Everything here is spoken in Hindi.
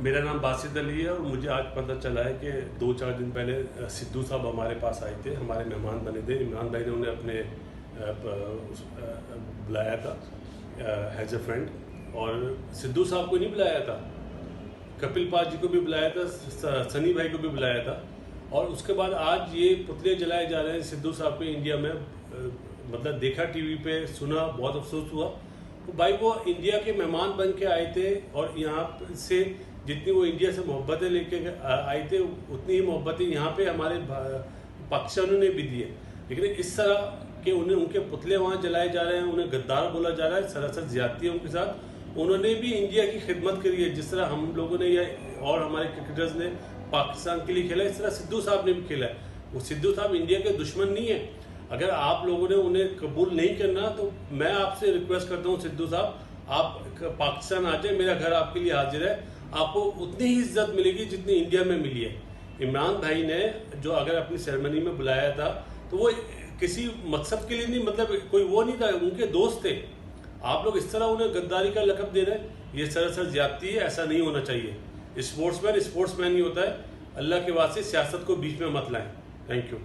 मेरा नाम बासित अली है और मुझे आज पता चला है कि 2-4 दिन पहले सिद्धू साहब हमारे पास आए थे, हमारे मेहमान बने थे। इमरान भाई ने उन्हें अपने बुलाया था एज ए फ्रेंड, और सिद्धू साहब को नहीं बुलाया था, कपिल पाल जी को भी बुलाया था, सनी भाई को भी बुलाया था। और उसके बाद आज ये पुतले जलाए जा रहे हैं सिद्धू साहब पे इंडिया में। मतलब देखा टीवी पे, सुना, बहुत अफसोस हुआ। तो भाई वो इंडिया के मेहमान बन के आए थे और यहाँ से जितनी वो इंडिया से मोहब्बतें लेके आए थे उतनी ही मोहब्बतें यहाँ पे हमारे पाकिस्तानियों ने भी दी है। लेकिन इस तरह के उनके पुतले वहाँ जलाए जा रहे हैं, उन्हें गद्दार बोला जा रहा है, सरासर ज्यादती है उनके साथ। उन्होंने भी इंडिया की खिदमत करी है, जिस तरह हम लोगों ने या और हमारे क्रिकेटर्स ने पाकिस्तान के लिए खेला, इस तरह सिद्धू साहब ने भी खेला है। वो सिद्धू साहब इंडिया के दुश्मन नहीं है। अगर आप लोगों ने उन्हें कबूल नहीं करना तो मैं आपसे रिक्वेस्ट करता हूँ सिद्धू साहब, आप पाकिस्तान आ जाए, मेरा घर आपके लिए हाजिर है। आपको उतनी ही इज्जत मिलेगी जितनी इंडिया में मिली है। इमरान भाई ने जो अगर अपनी सेरेमनी में बुलाया था तो वो किसी मकसद के लिए नहीं, मतलब कोई वो नहीं था, उनके दोस्त थे। आप लोग इस तरह उन्हें गद्दारी का लक़ब दे रहे हैं, ये सरासर ज्यादती है, ऐसा नहीं होना चाहिए। स्पोर्ट्समैन स्पोर्ट्समैन ही होता है। अल्लाह के वास्ते सियासत को बीच में मत लाएं। Thank you.